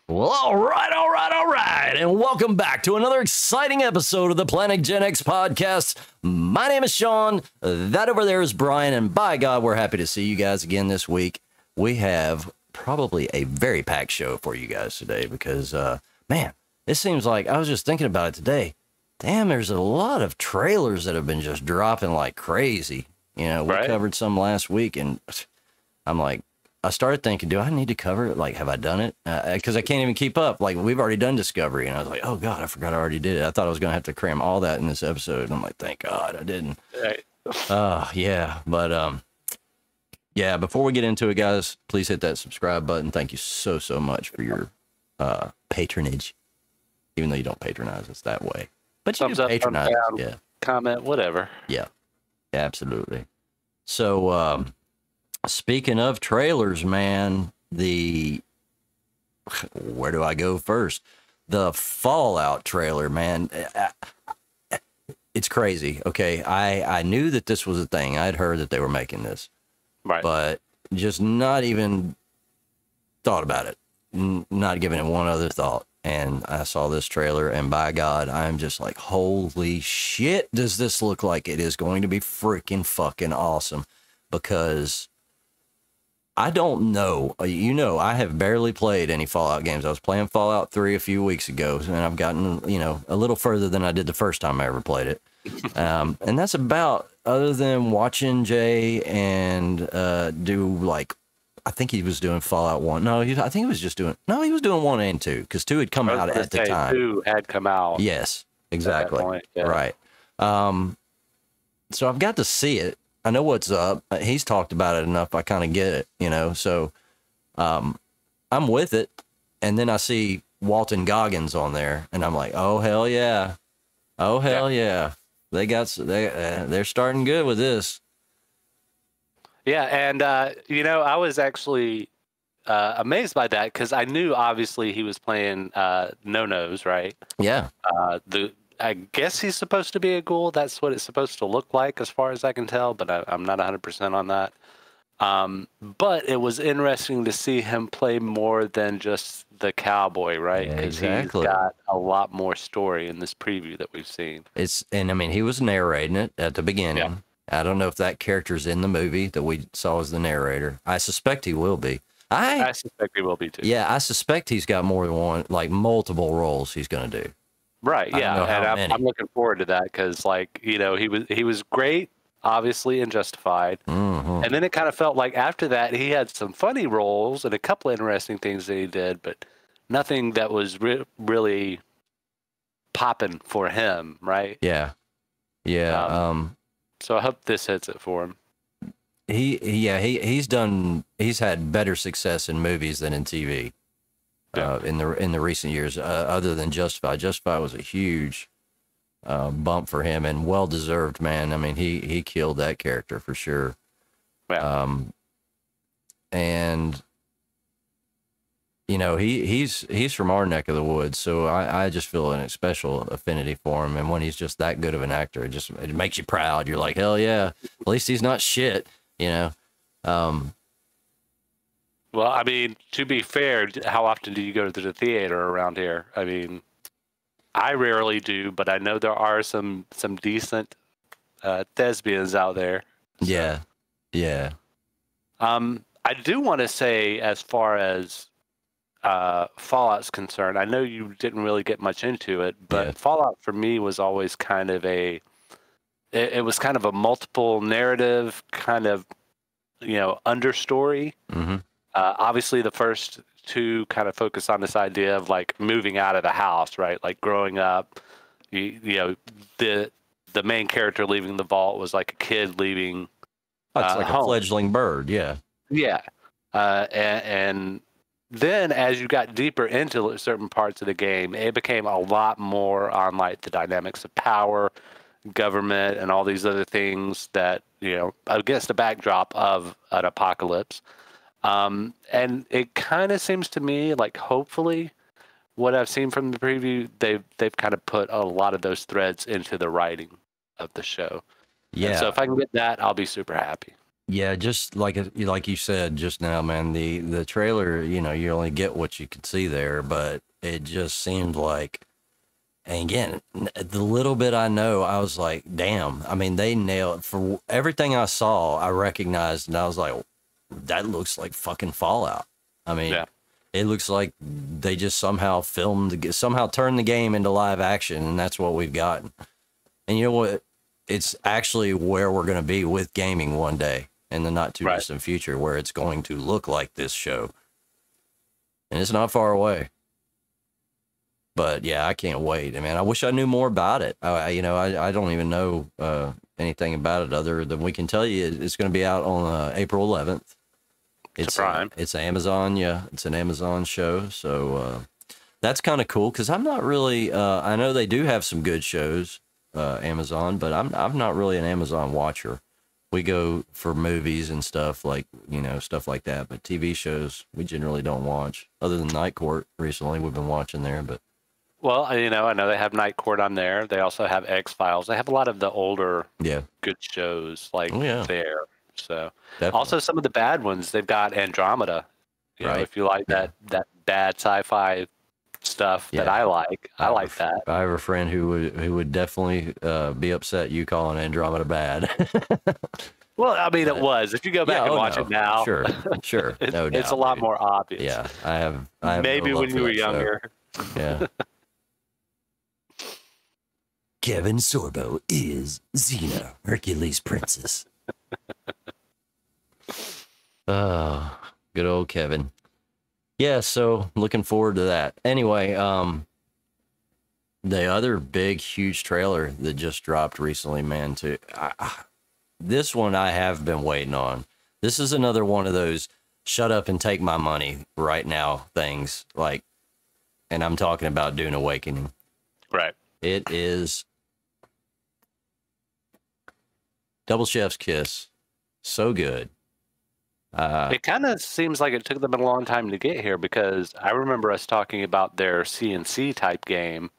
Well, all right, and welcome back to another exciting episode of the Planet Gen X podcast. My name is Sean, that over there is Brian, and by God, we're happy to see you guys again this week. We have probably a very packed show for you guys today because, man, it seems like, I was just thinking about it today, damn, there's a lot of trailers that have been just dropping like crazy. You know, we covered some last week, and I'm like, I started thinking, do I need to cover it? Like, have I done it? Because I can't even keep up. Like, we've already done Discovery. And I was like, oh, God, I forgot I already did it. I thought I was going to have to cram all that in this episode. And I'm like, thank God I didn't. Right. Yeah. But, yeah, before we get into it, guys, please hit that subscribe button. Thank you so, so much for your patronage. Even though you don't patronize us that way. But you Thumbs do up, patronize thumbs us. down, Yeah. comment, whatever. Yeah. Absolutely. So, speaking of trailers, man, where do I go first? The Fallout trailer, man. It's crazy. Okay. I knew that this was a thing. I'd heard that they were making this, Right. but just not even thought about it. Not giving it one other thought. And I saw this trailer, and by God, I'm just like, holy shit, does this look like it is going to be freaking fucking awesome? Because I don't know. You know, I have barely played any Fallout games. I was playing Fallout 3 a few weeks ago, and I've gotten, you know, a little further than I did the first time I ever played it. And that's about, other than watching Jay and do, like, I think he was doing Fallout 1. No, I think he was just doing, no, he was doing 1 and 2, because 2 had come out at the time. 2 had come out. Yes, exactly. Point, yeah. Right. So I've got to see it. I know what's up. He's talked about it enough. I kind of get it, you know? So, I'm with it. And then I see Walton Goggins on there, and I'm like, oh, hell yeah. Oh, hell yeah. They're starting good with this. Yeah. And, you know, I was actually amazed by that because I knew obviously he was playing No-Nos, right? Yeah. I guess he's supposed to be a ghoul. That's what it's supposed to look like as far as I can tell, but I'm not 100% on that. But it was interesting to see him play more than just the cowboy, right? Yeah, Because exactly. he's got a lot more story in this preview that we've seen. And I mean, he was narrating it at the beginning. Yeah. I don't know if that character's in the movie that we saw as the narrator. I suspect he will be. I suspect he will be too. Yeah, I suspect he's got more than one, like multiple roles he's going to do. Right, yeah, and I'm looking forward to that because, like, you know, he was great, obviously, and Justified, and then it kind of felt like after that he had some funny roles and a couple of interesting things that he did, but nothing that was really popping for him, right? Yeah, yeah. So I hope this hits it for him. He's had better success in movies than in TV. In the recent years, other than Justified. Justified was a huge bump for him, and well deserved, man. I mean, he killed that character for sure. Yeah. And you know, he's from our neck of the woods, so I just feel a special affinity for him. And when he's just that good of an actor, it makes you proud. You're like, hell yeah, at least he's not shit, you know. Well, I mean, to be fair, how often do you go to the theater around here? I mean, I rarely do, but I know there are some decent thespians out there. So. Yeah, yeah. I do want to say, as far as Fallout's concerned, I know you didn't really get much into it, but Fallout for me was always kind of it was kind of a multiple narrative kind of, you know, understory. Mm-hmm. Obviously, the first 2 kind of focus on this idea of like moving out of the house, right? Like growing up, you know, the main character leaving the vault was like a kid leaving. It's like home. a fledgling bird, yeah. Yeah, and then as you got deeper into certain parts of the game, it became a lot more on like the dynamics of power, government, and all these other things that, you know, against the backdrop of an apocalypse. And it kind of seems to me like, hopefully, what I've seen from the preview, they've kind of put a lot of those threads into the writing of the show. Yeah. And so if I can get that, I'll be super happy. Yeah, just like you said just now, man. The trailer, you know, you only get what you could see there, but it just seemed like. And again, the little bit I know, I was like, damn. I mean, they nailed for everything I saw. I recognized, and I was like, that looks like fucking Fallout. I mean, Yeah. it looks like they just somehow somehow turned the game into live action, and that's what we've gotten. And you know what? It's actually where we're going to be with gaming one day in the not too distant future, where it's going to look like this show. And it's not far away. But yeah, I can't wait. I mean, I wish I knew more about it. I don't even know anything about it other than we can tell you it's going to be out on April 11th. It's Prime. It's Amazon. Yeah, it's an Amazon show. So that's kind of cool because I'm not really. I know they do have some good shows, Amazon, but I'm not really an Amazon watcher. We go for movies and stuff like stuff like that, but TV shows we generally don't watch. Other than Night Court, recently we've been watching there, but. Well, I know they have Night Court on there. They also have X-Files. They have a lot of the older good shows there. So Definitely. Also some of the bad ones. They've got Andromeda. You know, if you like that bad sci-fi stuff that I like, I like that. I have a friend who would definitely be upset you calling Andromeda bad. Well, I mean, it was. If you go back and watch it now, sure, it's a lot more obvious. Yeah, I have maybe no love when for you were that younger. show. Yeah. Kevin Sorbo is Xena, Hercules Princess. Oh, good old Kevin. Yeah, so looking forward to that. Anyway, the other big, huge trailer that just dropped recently, man, this one I have been waiting on. This is another one of those shut up and take my money right now things, and I'm talking about Dune Awakening. Right. It is Double Chef's Kiss. So good. It kind of seems like it took them a long time to get here because I remember us talking about their CNC type game.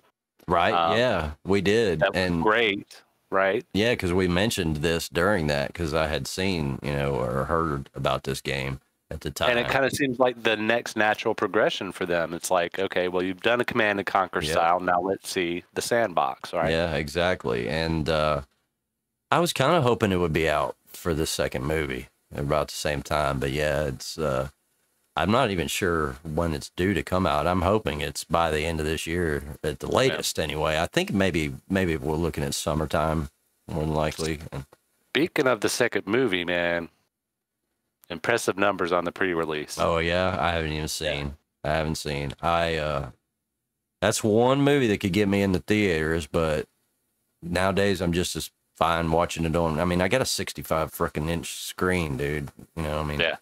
Right. Yeah, we did. That was great. Right. Yeah, because we mentioned this during that because I had seen, or heard about this game at the time. And it kind of seems like the next natural progression for them. It's like, okay, well, you've done a Command and Conquer style. Now let's see the sandbox, right? Yeah, exactly. And I was kind of hoping it would be out for the second movie at about the same time. But yeah, it's I'm not even sure when it's due to come out. I'm hoping it's by the end of this year at the latest anyway. I think maybe we're looking at summertime more than likely. Speaking of the second movie, man, impressive numbers on the pre-release. Oh yeah, I haven't even seen. I haven't seen. That's one movie that could get me in the theaters, but nowadays I'm just as fine watching it on. I mean, I got a 65 frickin' inch screen, dude. You know what I mean? Yeah.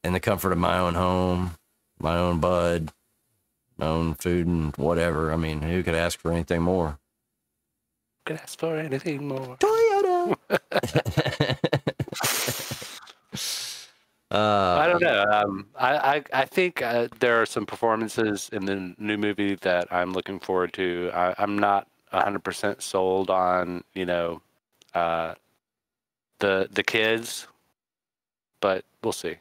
In the comfort of my own home, my own bud, my own food and whatever. I mean, who could ask for anything more? Could ask for anything more. Toyota. I don't know. I think there are some performances in the new movie that I'm looking forward to. I'm not 100% sold on the kids, but we'll see.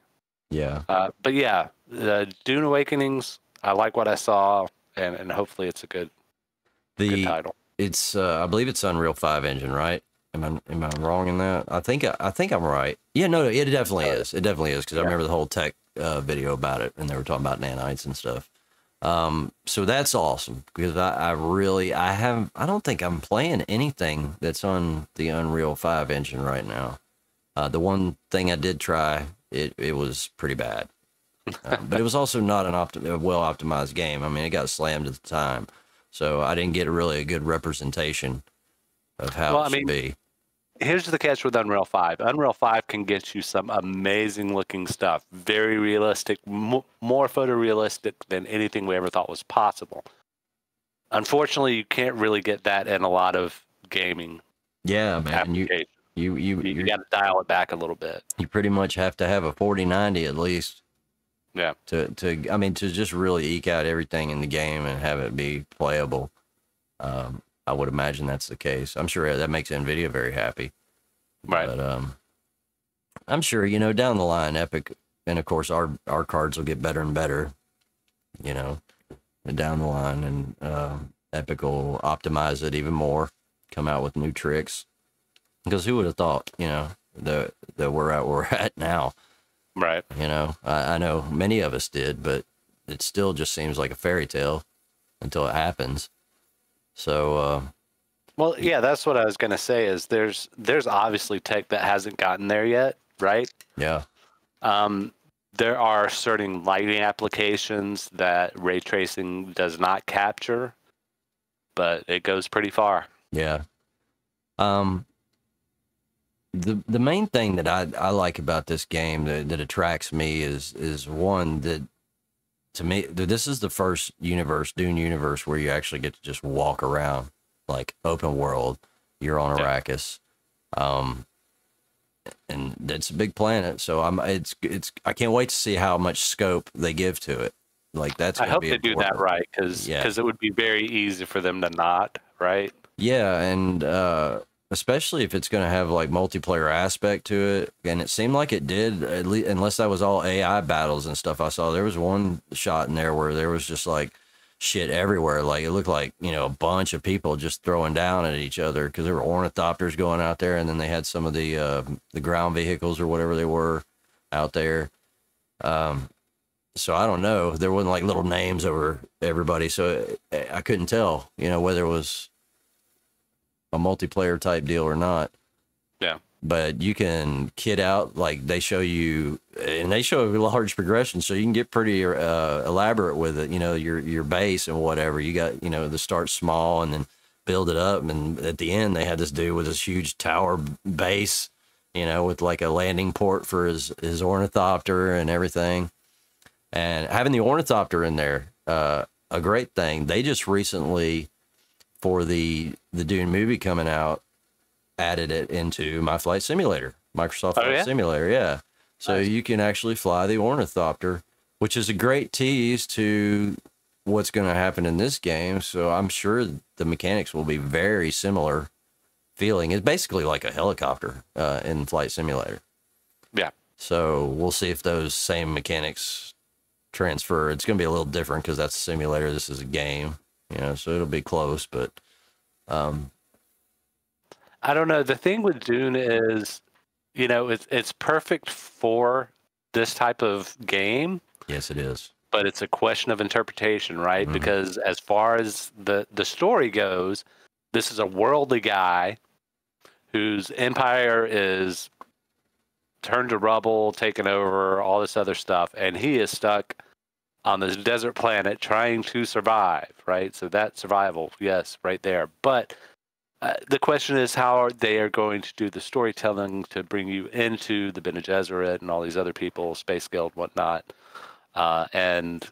Yeah. But yeah, the Dune Awakenings. I like what I saw, and hopefully it's a good title. It's I believe it's Unreal 5 engine, right? Am I wrong in that? I think I'm right. Yeah, no, it definitely is. It definitely is because I remember the whole tech video about it, and they were talking about nanites and stuff. So that's awesome because I don't think I'm playing anything that's on the Unreal 5 engine right now. The one thing I did try, it was pretty bad, but it was also not a well optimized game. I mean, it got slammed at the time, so I didn't get really a good representation of how it should be. Here's the catch with Unreal 5. Unreal 5 can get you some amazing looking stuff. Very realistic, more photorealistic than anything we ever thought was possible. Unfortunately, you can't really get that in a lot of gaming. Yeah, man. You got to dial it back a little bit. You pretty much have to have a 4090 at least. Yeah. To just really eke out everything in the game and have it be playable. I would imagine that's the case. I'm sure that makes Nvidia very happy. Right. But I'm sure, you know, down the line, Epic, and of course our cards will get better and better, you know, down the line, and Epic will optimize it even more, come out with new tricks. Because who would have thought, you know, that we're at where we're at now? Right. You know, I know many of us did, but it still just seems like a fairy tale until it happens. So, well, yeah, that's what I was going to say is there's obviously tech that hasn't gotten there yet, right? yeah. There are certain lighting applications that ray tracing does not capture, but it goes pretty far. Yeah. The main thing that I like about this game that attracts me is one that, to me, this is the first Dune universe, where you actually get to just walk around, like open world. You're on Arrakis, and it's a big planet, so I can't wait to see how much scope they give to it. Like that's. I hope they do that right, because it would be very easy for them to not, right? Yeah, and especially if it's going to have like multiplayer aspect to it, and it seemed like it did, at least, unless that was all AI battles and stuff. I saw there was one shot in there where there was just like shit everywhere. Like it looked like, you know, a bunch of people just throwing down at each other, because there were ornithopters going out there, and then they had some of the ground vehicles or whatever they were out there. So I don't know. There wasn't like little names over everybody, so I couldn't tell, you know, whether it was a multiplayer type deal or not. Yeah. But you can kit out, like they show you, and they show a large progression, so you can get pretty elaborate with it. You know, your base and whatever. You got, you know, the start small and then build it up, and at the end they had this dude with this huge tower base, you know, with like a landing port for his ornithopter and everything. And having the ornithopter in there, a great thing. They just recently, for the Dune movie coming out, added it into my flight simulator, Microsoft Flight Simulator. Yeah. So you can actually fly the ornithopter, which is a great tease to what's going to happen in this game. So I'm sure the mechanics will be very similar feeling. It's basically like a helicopter in Flight Simulator. Yeah. So we'll see if those same mechanics transfer. It's going to be a little different because that's a simulator. This is a game, you know, so it'll be close, but I don't know. The thing with Dune is, you know, it's perfect for this type of game. Yes, it is. But it's a question of interpretation, right? Mm-hmm. Because as far as the story goes, this is a worldly guy whose empire is turned to rubble, taken over, all this other stuff, and he is stuck on this desert planet trying to survive, right? So that survival, yes, right there. But the question is how they are going to do the storytelling to bring you into the Bene Gesserit and all these other people, Space Guild, whatnot. And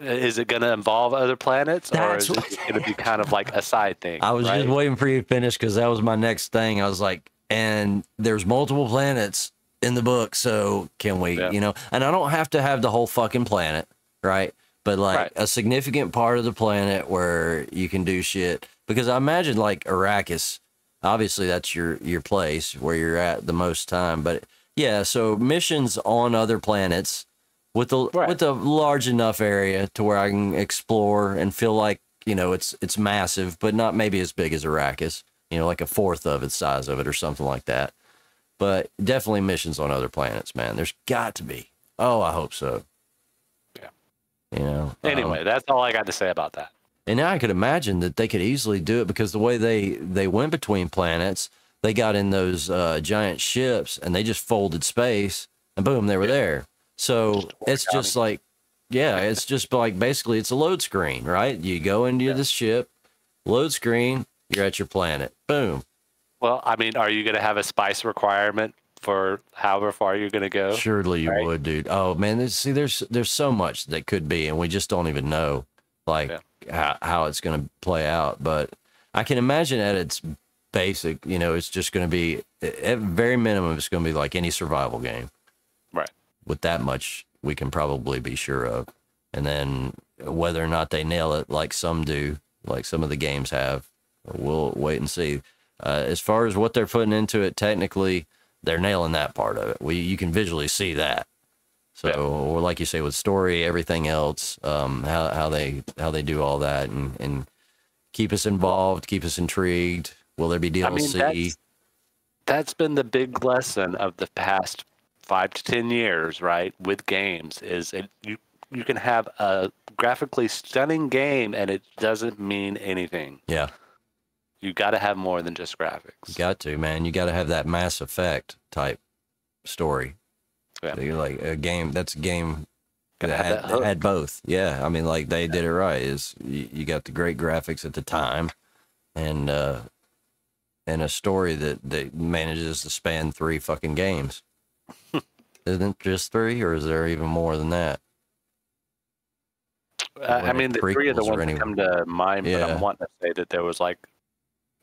is it going to involve other planets, or is it going to be kind of like a side thing? I was just waiting for you to finish, because that was my next thing. I was like, and there's multiple planets in the book, so can we, you know, and I don't have to have the whole fucking planet, right? But like a significant part of the planet where you can do shit. Because I imagine like Arrakis, obviously that's your place where you're at the most time. But yeah, so missions on other planets with a large enough area to where I can explore and feel like, you know, it's massive, but not maybe as big as Arrakis, you know, like a fourth of its size of it or something like that. But definitely missions on other planets, man. There's got to be. Oh, I hope so. Yeah. You know. Anyway, that's all I got to say about that. And now I could imagine that they could easily do it, because the way they went between planets, they got in those giant ships and they just folded space and boom, they were there. So it's just like, it's just like basically it's a load screen, right? You go into the ship, load screen, you're at your planet. Boom. Well, I mean, are you going to have a spice requirement for however far you're going to go? Surely you would, dude. Oh man, there's so much that could be, and we just don't even know like how it's going to play out. But I can imagine at its basic, you know, it's just going to be at very minimum, it's going to be like any survival game, right? With that much, we can probably be sure of. And then whether or not they nail it, like some do, like some of the games have, we'll wait and see. As far as what they're putting into it technically, they're nailing that part of it. You can visually see that. So, or like you say, with story, everything else, how they do all that and keep us involved, keep us intrigued. Will there be DLC? I mean, that's been the big lesson of the past 5 to 10 years, right? With games, is you can have a graphically stunning game and it doesn't mean anything. Yeah. You got to have more than just graphics. You got to, man. You got to have that Mass Effect type story. Yeah. So you're like a game. That's a game that had both. Yeah. I mean, like they did it right. Is you got the great graphics at the time, and a story that manages to span 3 fucking games. Isn't it just 3, or is there even more than that? I mean, the 3 are the ones that come to mind, but I'm wanting to say that there was like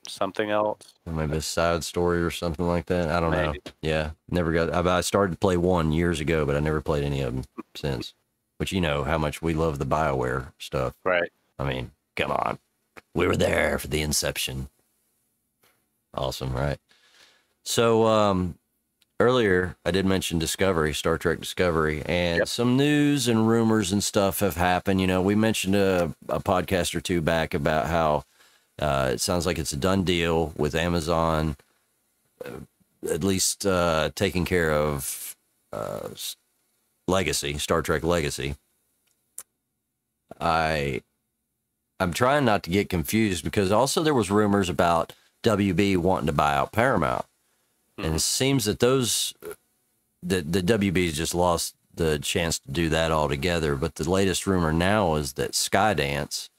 something else. Maybe a side story or something like that. I don't know. Yeah, never got. I started to play 1 years ago, but I never played any of them since. Which you know how much we love the BioWare stuff, right? I mean, come on, we were there for the inception. Awesome, right? So earlier I did mention Discovery, Star Trek Discovery, and some news and rumors and stuff have happened. You know, we mentioned a podcast or 2 back about how it sounds like it's a done deal with Amazon, at least taking care of Legacy, Star Trek Legacy. I'm trying not to get confused because also there was rumors about WB wanting to buy out Paramount. And it seems that the WB's just lost the chance to do that altogether. But the latest rumor now is that Skydance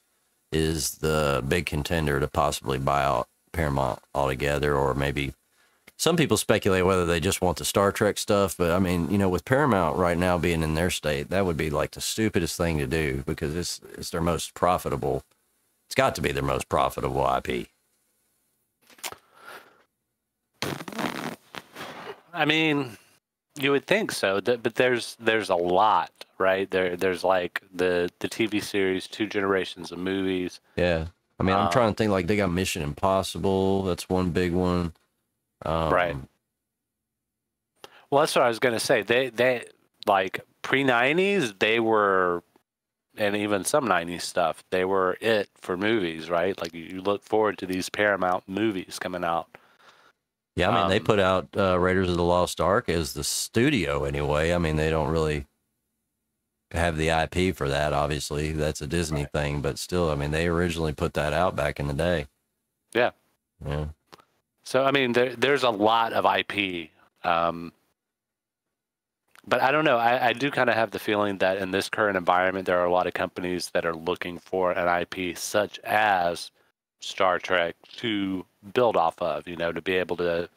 is the big contender to possibly buy out Paramount altogether, or maybe some people speculate whether they just want the Star Trek stuff. But I mean, you know, with Paramount right now being in their state, that would be like the stupidest thing to do because it's their most profitable. It's got to be their most profitable IP. I mean, you would think so, but there's a lot, right? There's like the TV series, 2 generations of movies. Yeah, I mean, I'm trying to think. Like they got Mission Impossible. That's one big one. Right. Well, that's what I was gonna say. They like pre-90s, they were, and even some 90s stuff, they were it for movies, right? Like you look forward to these Paramount movies coming out. Yeah, I mean, they put out Raiders of the Lost Ark as the studio anyway. I mean, they don't really have the IP for that, obviously. That's a Disney thing, but still, I mean, they originally put that out back in the day. Yeah. Yeah. So, I mean, there's a lot of IP. But I don't know. I do kind of have the feeling that in this current environment, there are a lot of companies that are looking for an IP such as Star Trek to build off of, you know, to be able to,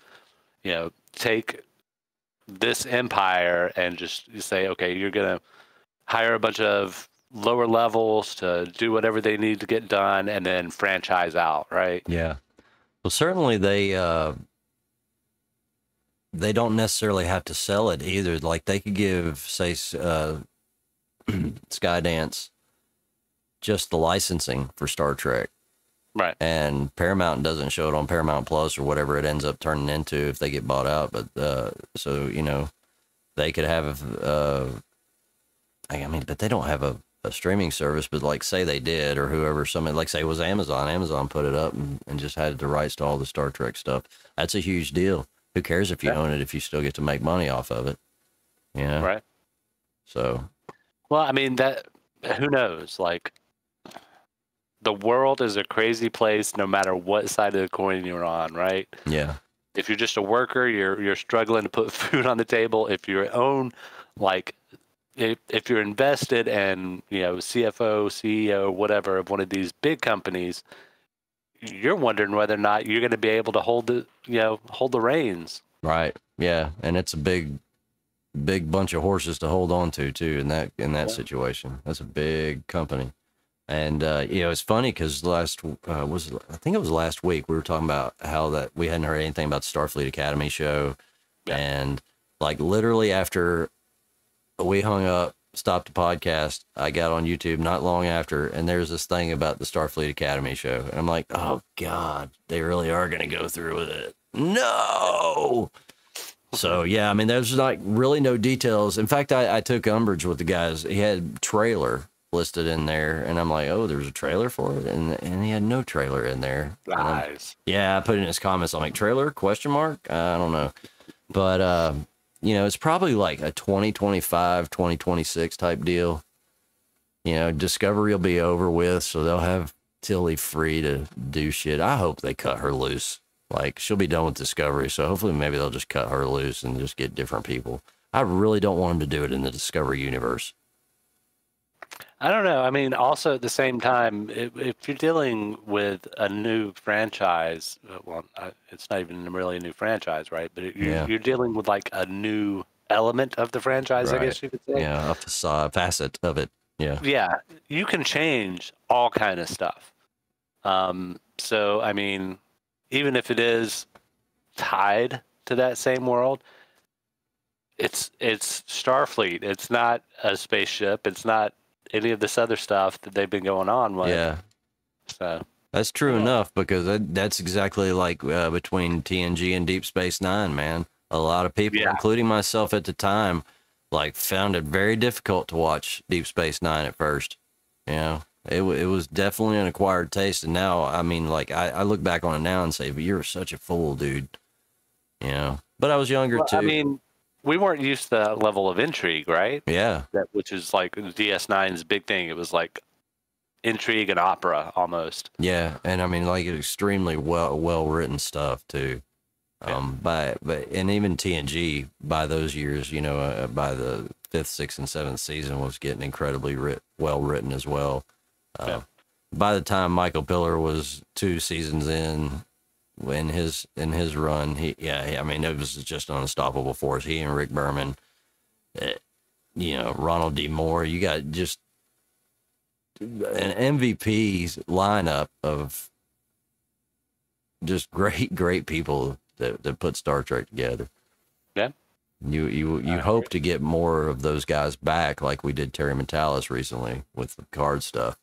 you know, take this empire and just say, okay, you're going to hire a bunch of lower levels to do whatever they need to get done and then franchise out, right? Yeah. Well, certainly they don't necessarily have to sell it either. Like they could give, say, Skydance just the licensing for Star Trek. Right. And Paramount doesn't show it on Paramount Plus or whatever it ends up turning into if they get bought out. But so, you know, they could have, I mean, but they don't have a streaming service. But like, say they did, or whoever, somebody, like, say it was Amazon. Amazon put it up and just had the rights to all the Star Trek stuff. That's a huge deal. Who cares if you own it if you still get to make money off of it? You know? Right. So. Well, I mean, who knows? Like, the world is a crazy place no matter what side of the coin you're on, right? Yeah. If you're just a worker, you're struggling to put food on the table. If you're if you're invested and, you know, CFO, CEO, whatever of one of these big companies, you're wondering whether or not you're going to be able to hold the reins. Right. Yeah. And it's a big bunch of horses to hold on to too in that situation. That's a big company. And, you know, it's funny because I think it was last week, we were talking about how that we hadn't heard anything about the Starfleet Academy show. Yeah. And like literally after we hung up, stopped the podcast, I got on YouTube not long after, and there's this thing about the Starfleet Academy show. And I'm like, oh God, they really are going to go through with it. No. So yeah, I mean, there's like really no details. In fact, I took umbrage with the guys. He had trailer listed in there, and I'm like, oh, there's a trailer for it, and he had no trailer in there. Nice. Yeah, I put in his comments. I'm like, trailer? Question mark? I don't know, but you know, it's probably like a 2025, 2026 type deal. You know, Discovery will be over with, so they'll have Tilly free to do shit. I hope they cut her loose. Like, she'll be done with Discovery, so hopefully maybe they'll just cut her loose and just get different people. I really don't want them to do it in the Discovery universe. I don't know. I mean, also at the same time, if you're dealing with a new franchise, well, it's not even really a new franchise, right? But you're dealing with like a new element of the franchise, Right. I guess you could say. Yeah, a facet of it. Yeah. Yeah, you can change all kind of stuff. So, I mean, even if it is tied to that same world, it's Starfleet. It's not a spaceship. It's not any of this other stuff that they've been going on with. Yeah. So that's true enough, because that's exactly like between TNG and Deep Space Nine, man. A lot of people, including myself at the time, like found it very difficult to watch Deep Space Nine at first. You know, it was definitely an acquired taste, and now, I mean, like I look back on it now and say, but you were such a fool, dude. You know, but I was younger too. I mean, we weren't used to that level of intrigue, right? Yeah. Which is like DS9's big thing. It was like intrigue and opera almost. Yeah, and I mean, like, extremely well written stuff too. But even TNG by those years, you know, by the 5th, 6th, and 7th season was getting incredibly well written as well. By the time Michael Piller was 2 seasons in his run, I mean, it was just an unstoppable force. He and Rick Berman, you know, Ronald D. Moore, you got just an MVP lineup of just great people that put Star Trek together. Yeah. You hope to get more of those guys back, like we did Terry Matalas recently with the card stuff.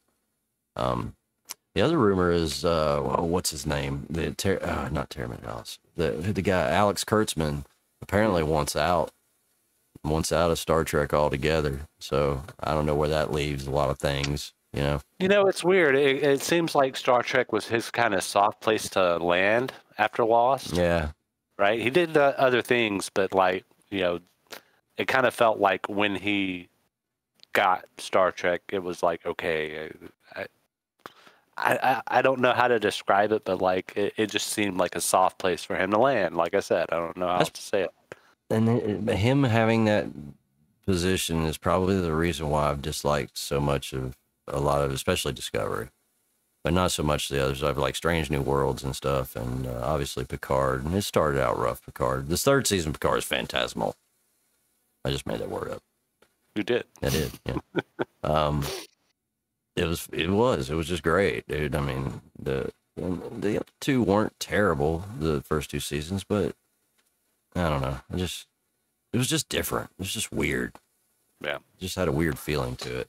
The other rumor is what's his name? Not Terry Matalas. The guy Alex Kurtzman apparently wants out of Star Trek altogether. So I don't know where that leaves a lot of things. You know, it's weird. It seems like Star Trek was his kind of soft place to land after Lost. Yeah. Right. He did other things, but like, you know, it kind of felt like when he got Star Trek, it was like, okay, I don't know how to describe it, but like it just seemed like a soft place for him to land. Like I said, I don't know how else to say it. And him having that position is probably the reason why I've disliked so much of a lot of, especially Discovery, but not so much the others. I've like Strange New Worlds and stuff, and obviously Picard. And it started out rough, Picard. This 3rd season, Picard is phantasmal. I just made that word up. You did. I did. Yeah. It was just great, dude. I mean, the other 2 weren't terrible, the first 2 seasons, but I don't know. It was just different. It was just weird. Yeah. It just had a weird feeling to it.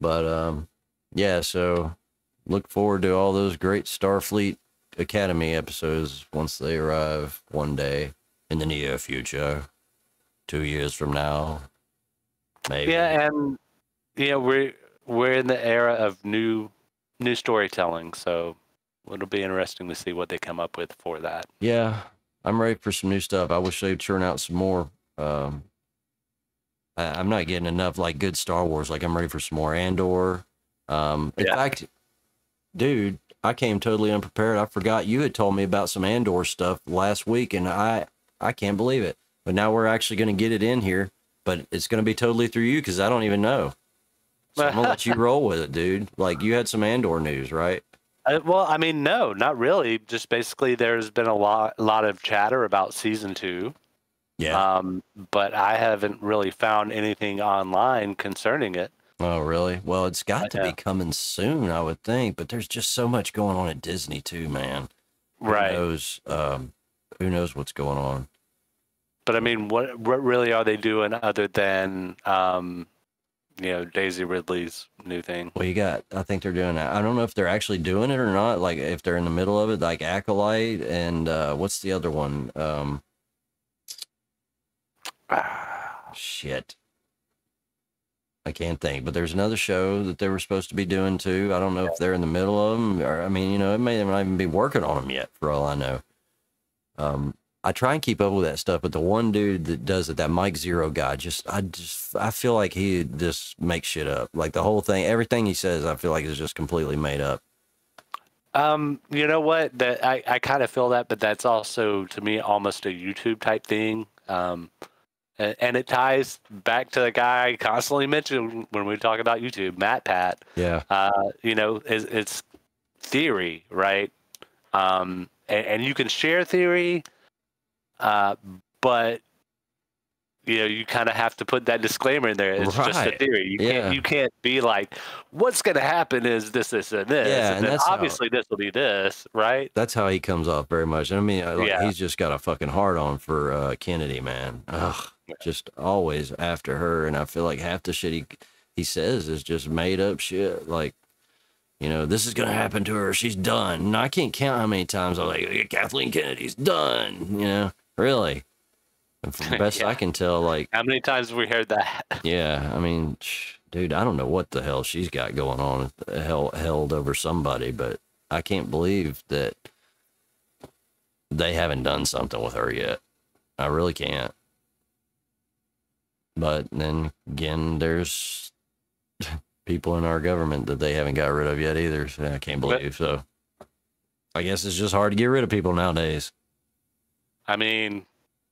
But yeah, so look forward to all those great Starfleet Academy episodes once they arrive one day in the near future, 2 years from now, maybe. Yeah, and you know, we're in the era of new storytelling, so it'll be interesting to see what they come up with for that. Yeah, I'm ready for some new stuff. I wish they'd churn out some more. I'm not getting enough like good Star Wars. Like, I'm ready for some more Andor. In fact, dude, I came totally unprepared. I forgot you had told me about some Andor stuff last week, and I can't believe it. But now we're actually going to get it in here, but it's going to be totally through you because I don't even know. So I'm going to let you roll with it, dude. Like, you had some Andor news, right? Well, I mean, no, not really. Just basically there's been a lot of chatter about season 2. Yeah. But I haven't really found anything online concerning it. Oh, really? Well, it's got to be coming soon, I would think. But there's just so much going on at Disney too, man. Right. Who knows what's going on? But I mean, what really are they doing other than you know, Daisy Ridley's new thing? Well, I think they're doing that. I don't know if they're actually doing it or not. Like, if they're in the middle of it, like Acolyte and what's the other one? Shit. I can't think, but there's another show that they were supposed to be doing too. I don't know if they're in the middle of them, or I mean, it may not even be working on them yet, for all I know. I try and keep up with that stuff, but the one dude that does it, that Mike Zero guy, I feel like he just makes shit up. Like the whole thing, everything he says, I feel like is just completely made up. You know what? That I kind of feel that, but that's also to me almost a YouTube type thing. And it ties back to the guy I constantly mention when we talk about YouTube, Matt Pat. Yeah. It's theory, right? And you can share theory, but you kind of have to put that disclaimer in there. It's just a theory. You can't be like, what's going to happen is this, and this. Yeah, and then obviously this will be this, right? That's how he comes off very much. I mean, he's just got a fucking hard on for Kennedy, man. Ugh, just always after her. And I feel like half the shit he says is just made up shit. Like, this is going to happen to her. She's done. And I can't count how many times I'm like, Kathleen Kennedy's done. Really. And from the best I can tell, like... How many times have we heard that? Yeah, I mean, dude, I don't know what the hell she's got going on, held over somebody, but I can't believe that they haven't done something with her yet. I really can't. But then, again, there's people in our government that they haven't got rid of yet either, so I can't believe. So I guess it's just hard to get rid of people nowadays. I mean...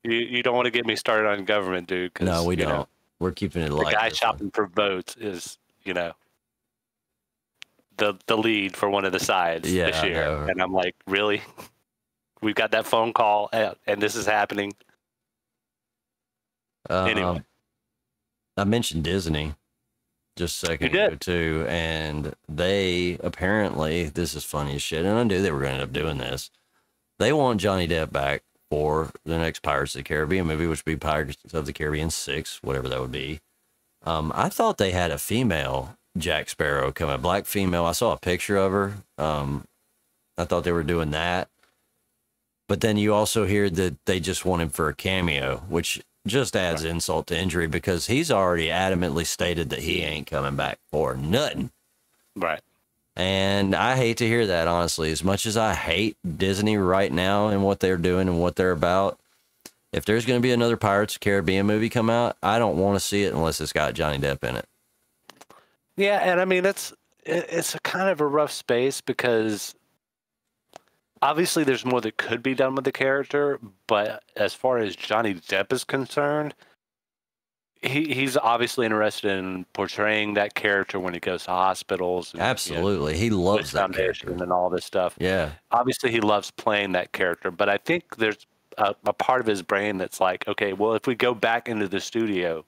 You don't want to get me started on government, dude. No, we don't. We're keeping it light. The guy shopping for votes is, the lead for one of the sides this year. And I'm like, really? We've got that phone call, and this is happening. Anyway. I mentioned Disney just a second ago, too. And they apparently, this is funny as shit, and I knew they were going to end up doing this. They want Johnny Depp back for the next Pirates of the Caribbean movie, which would be Pirates of the Caribbean 6, whatever that would be. I thought they had a female Jack Sparrow coming, a black female. I saw a picture of her. I thought they were doing that. But then you also hear that they just want him for a cameo, which just adds insult to injury because he's already adamantly stated that he ain't coming back for nothing. Right. And I hate to hear that, honestly. As much as I hate Disney right now and what they're doing and what they're about, if there's going to be another Pirates of the Caribbean movie come out, I don't want to see it unless it's got Johnny Depp in it. Yeah, and I mean, it's a kind of a rough space because obviously there's more that could be done with the character, but as far as Johnny Depp is concerned, he's obviously interested in portraying that character when he goes to hospitals. And, absolutely. He loves that character. And all this stuff. Yeah. Obviously, he loves playing that character. But I think there's a part of his brain that's like, okay, well, if we go back into the studio,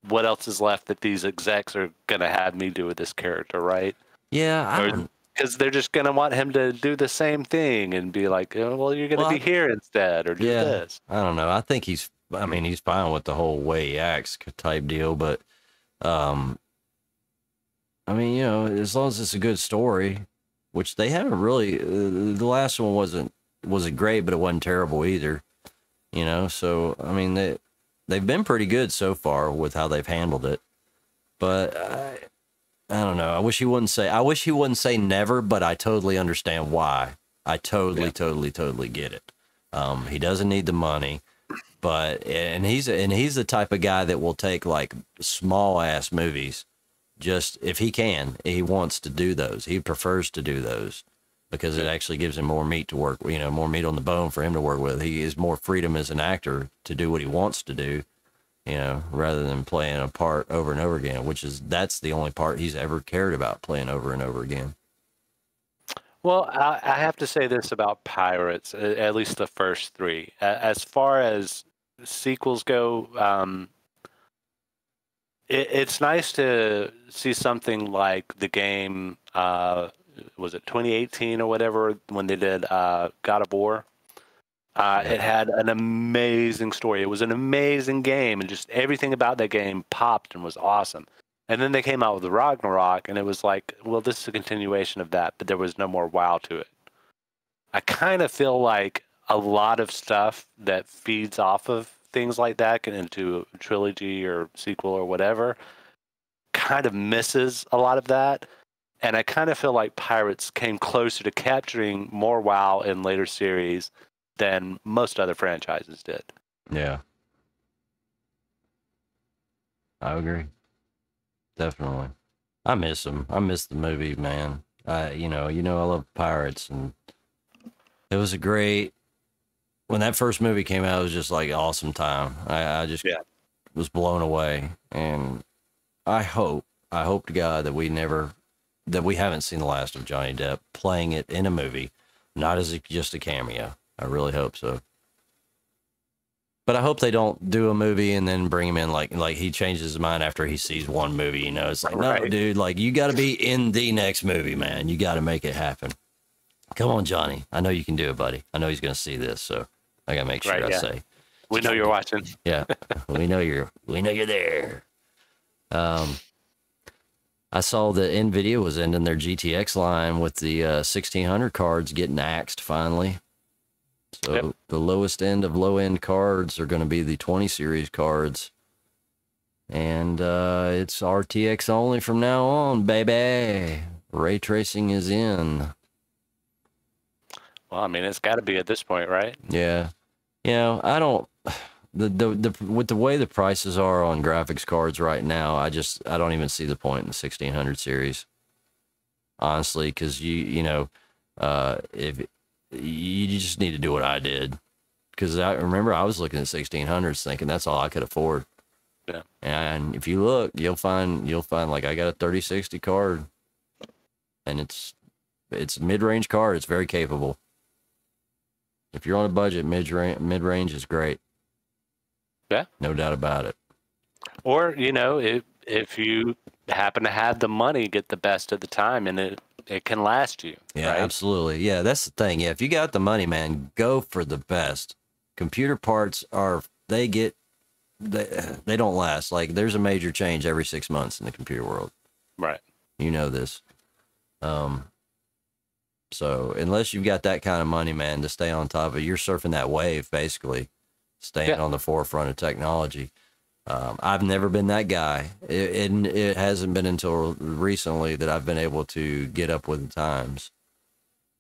what else is left that these execs are going to have me do with this character, right? Yeah. Because they're just going to want him to do the same thing and be like, well, you're going to be here instead or do this. I don't know. I think he's fine with the whole way he acts type deal, but, as long as it's a good story, which they haven't really, the last one wasn't great, but it wasn't terrible either, so, they've been pretty good so far with how they've handled it, but I don't know. I wish he wouldn't say never, but I totally understand why. I totally get it. He doesn't need the money. But he's the type of guy that will take like small ass movies, just if he wants to do those. He prefers to do those because it actually gives him more meat to work, more meat on the bone for him to work with. He has more freedom as an actor to do what he wants to do, rather than playing a part over and over again, that's the only part he's ever cared about, playing over and over again. Well, I have to say this about Pirates, at least the first three. As far as sequels go, it's nice to see something like the game, was it 2018 or whatever, when they did God of War. It had an amazing story. It was an amazing game, and just everything about that game popped and was awesome. And then they came out with Ragnarok, and it was like, well, this is a continuation of that, but there was no more wow to it. I kind of feel like a lot of stuff that feeds off of things like that, get into a trilogy or sequel or whatever, kind of misses a lot of that. And I kind of feel like Pirates came closer to capturing more WoW in later series than most other franchises did. Yeah. I agree. Definitely. I miss them. I miss the movie, man. I love Pirates, and it was a great, when that first movie came out, it was just like an awesome time. I just was blown away. And I hope to God that we haven't seen the last of Johnny Depp playing it in a movie, not as just a cameo. I really hope so. But I hope they don't do a movie and then bring him in like he changes his mind after he sees one movie. You know, it's like, no, dude, like you got to be in the next movie, man. You got to make it happen. Come on, Johnny. I know you can do it, buddy. I know he's going to see this, so I got to make sure I say. We know you're watching. Yeah, we know you're there. I saw that Nvidia was ending their GTX line with the 1600 cards getting axed finally. So the lowest end of low-end cards are going to be the 20 series cards. And it's RTX only from now on, baby. Ray tracing is in. Well, I mean, it's got to be at this point, right? Yeah. You know, I don't... with the way the prices are on graphics cards right now, I don't even see the point in the 1600 series. Honestly, because if you just need to do what I did, because I remember I was looking at 1600s thinking that's all I could afford. Yeah. And if you look, you'll find like I got a 3060 card, and it's a mid-range card. It's very capable. If you're on a budget, mid-range is great. Yeah. No doubt about it. Or, if you happen to have the money, get the best at the time, and it can last you. Yeah, right? Absolutely. Yeah, that's the thing. Yeah, if you got the money, man, go for the best. Computer parts they don't last. Like, there's a major change every 6 months in the computer world. Right. You know this. So unless you've got that kind of money, man, to stay on top of it, you're surfing that wave, basically, staying on the forefront of technology. I've never been that guy. It hasn't been until recently that I've been able to get up with the times,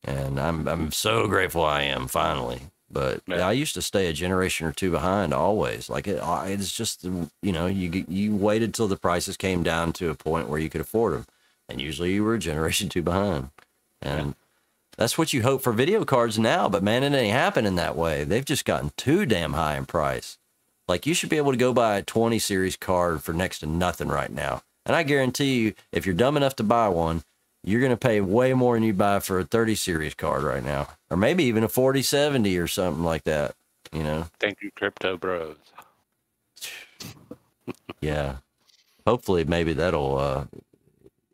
and I'm so grateful I am finally. But I used to stay a generation or two behind always. Like it's just you waited till the prices came down to a point where you could afford them, and usually you were a generation two behind, and that's what you hope for video cards now. But man, it ain't happening that way. They've just gotten too damn high in price. Like, you should be able to go buy a 20 series card for next to nothing right now. And I guarantee you, if you're dumb enough to buy one, you're going to pay way more than you buy for a 30 series card right now. Or maybe even a 4070 or something like that, Thank you, crypto bros. Yeah. Hopefully, maybe that'll,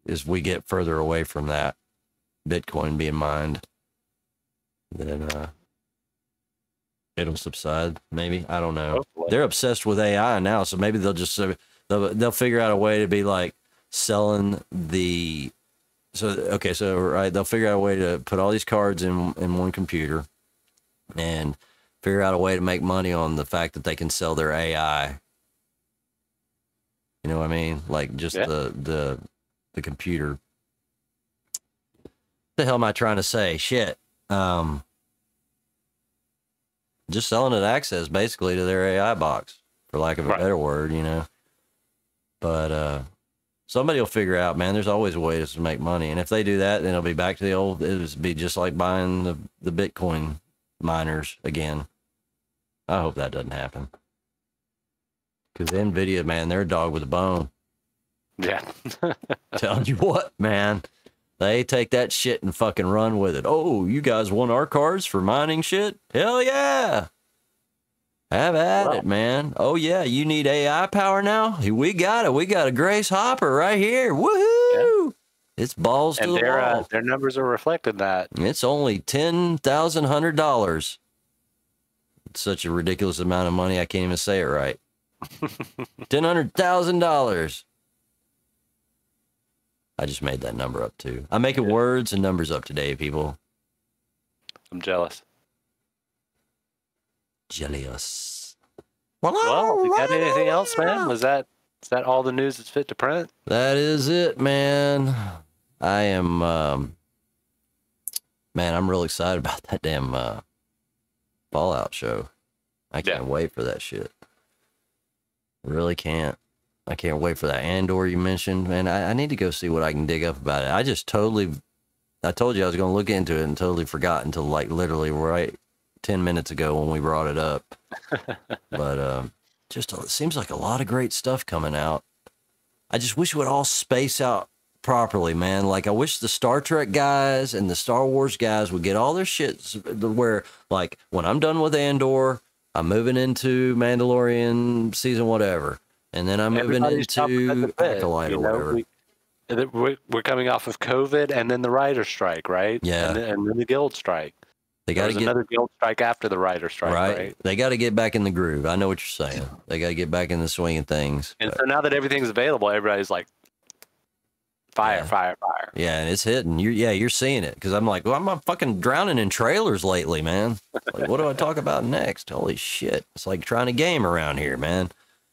as we get further away from that, Bitcoin being mined, then it'll subside. Maybe, I don't know. Hopefully. They're obsessed with AI now, so maybe they'll just they'll figure out a way to be like selling the. They'll figure out a way to put all these cards in one computer, and figure out a way to make money on the fact that they can sell their AI. You know what I mean? Like just the computer. What the hell am I trying to say? Shit. Just selling it access basically to their AI box, for lack of a better word, But somebody will figure out, man, there's always ways to make money. And if they do that, then it'll be back to the old, it'll be just like buying the Bitcoin miners again. I hope that doesn't happen. Because Nvidia, man, they're a dog with a bone. Yeah. Telling you what, man. They take that shit and fucking run with it. Oh, you guys want our cards for mining shit? Hell yeah. Have at it, man. Oh, yeah, you need AI power now? We got it. We got a Grace Hopper right here. Woohoo! Yeah. It's balls to the wall. Their numbers are reflecting that. It's only $10,100. It's such a ridiculous amount of money, I can't even say it right. $100,000. I just made that number up, too. I'm making words and numbers up today, people. I'm jealous. Jealous. Well, you got anything else, man? Is that all the news that's fit to print? That is it, man. I am, man, I'm really excited about that damn Fallout show. I can't wait for that shit. Really can't. I can't wait for that Andor you mentioned, man. I need to go see what I can dig up about it. I told you I was going to look into it and totally forgot until like literally right 10 minutes ago when we brought it up. But just it seems like a lot of great stuff coming out. I just wish it would all space out properly, man. Like I wish the Star Trek guys and the Star Wars guys would get all their shit where like when I'm done with Andor, I'm moving into Mandalorian season whatever. And then I'm moving into Acolyte or whatever. We're coming off of COVID and then the writer strike, right? Yeah. And then the guild strike. They got to get another guild strike after the writer strike, right? They got to get back in the groove. I know what you're saying. They got to get back in the swing of things. And so now that everything's available, everybody's like, fire. Yeah, and it's hitting. You're seeing it because I'm like, well, I'm fucking drowning in trailers lately, man. Like, what do I talk about next? Holy shit! It's like trying to game around here, man.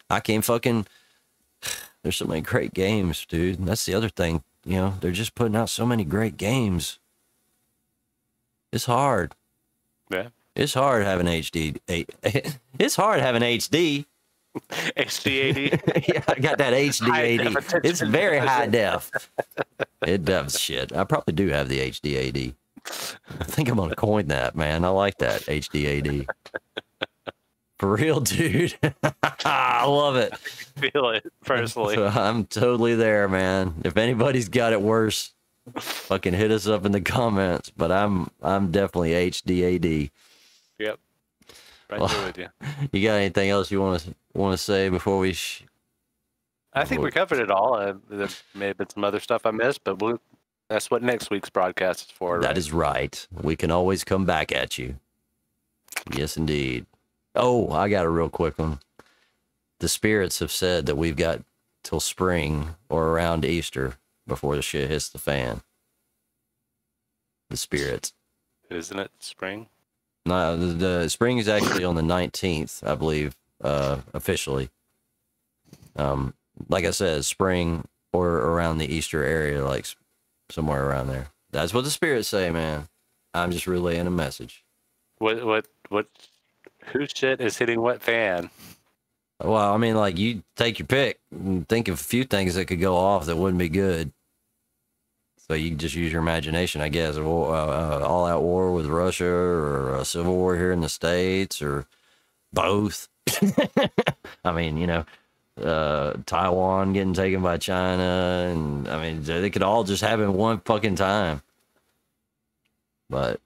I can't fucking. There's so many great games, dude. And that's the other thing. You know, they're just putting out so many great games. It's hard. Yeah. It's hard having HD. It's hard having HD. HDAD. Yeah, I got that HDAD. It's very high def. It does shit. I probably do have the HDAD. I think I'm gonna coin that, man. I like that HDAD. For real, dude. I love it. I feel it personally. So I'm totally there, man. If anybody's got it worse, fucking hit us up in the comments. But I'm definitely HDAD. Yep. Right there with you. You got anything else you want to say before we? I think we covered it all. There may have been some other stuff I missed, but that's what next week's broadcast is for. That is right. We can always come back at you. Yes, indeed. Oh, I got a real quick one. The spirits have said that we've got till spring or around Easter before the shit hits the fan. The spirits. Isn't it spring? No, the spring is actually on the 19th, I believe, officially. Like I said, spring or around the Easter area, like somewhere around there. That's what the spirits say, man. I'm just relaying a message. What? Whose shit is hitting what fan? Well, I mean, like, you take your pick and think of a few things that could go off that wouldn't be good. So you can just use your imagination, I guess. All-out war with Russia or a civil war here in the States or both. I mean, you know, Taiwan getting taken by China. And, I mean, they could all just happen one fucking time. But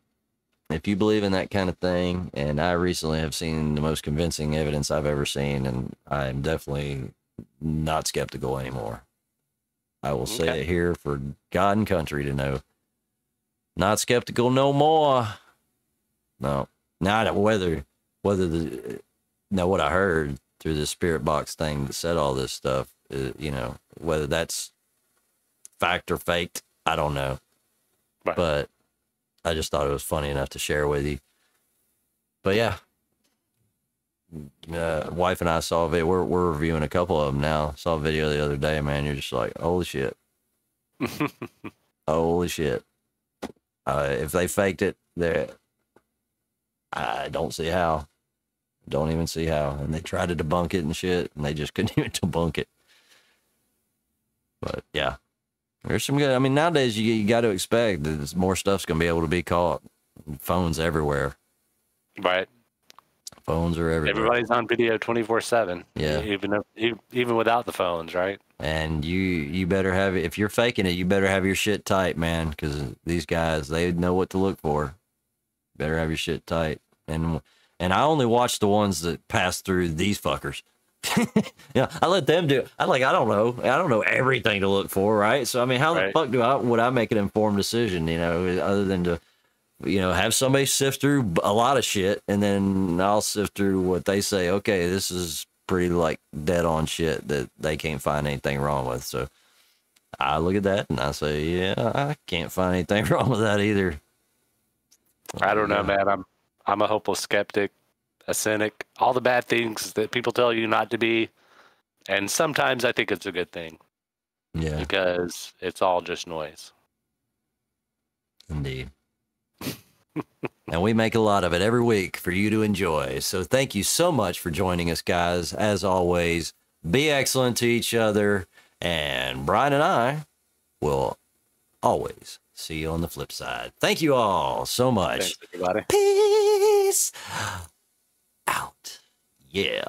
if you believe in that kind of thing, and I recently have seen the most convincing evidence I've ever seen, and I'm definitely not skeptical anymore. I will say it here for God and country to know. Not skeptical no more. No. Not whether what I heard through the spirit box thing that said all this stuff, you know, whether that's fact or faked, I don't know. Right. But I just thought it was funny enough to share with you. But yeah, wife and I saw a video. We're reviewing a couple of them now. Saw a video the other day, man. You're just like, holy shit. Holy shit. If they faked it, I don't see how. Don't even see how. And they tried to debunk it and shit, and they just couldn't even debunk it. But yeah. There's some good. I mean, nowadays you got to expect that more stuff's gonna be able to be caught. Phones everywhere. Right. Phones are everywhere. Everybody's on video 24/7. Yeah. Even without the phones, right? And you better have it. If you're faking it, you better have your shit tight, man. Because these guys, they know what to look for. Better have your shit tight. And I only watch the ones that pass through these fuckers. Yeah, I let them do it. I don't know everything to look for, right? So I mean, how the fuck would I make an informed decision, you know, other than to, you know, have somebody sift through a lot of shit and then I'll sift through what they say. Okay, this is pretty like dead on shit that they can't find anything wrong with. So I look at that and I say, yeah, I can't find anything wrong with that either. I don't know, man. I'm a hopeless skeptic. a cynic, all the bad things that people tell you not to be. And sometimes I think it's a good thing. Yeah. Because it's all just noise. Indeed. And we make a lot of it every week for you to enjoy. So thank you so much for joining us, guys. As always, be excellent to each other. And Brian and I will always see you on the flip side. Thank you all so much. Thanks, everybody. Peace out. Yeah.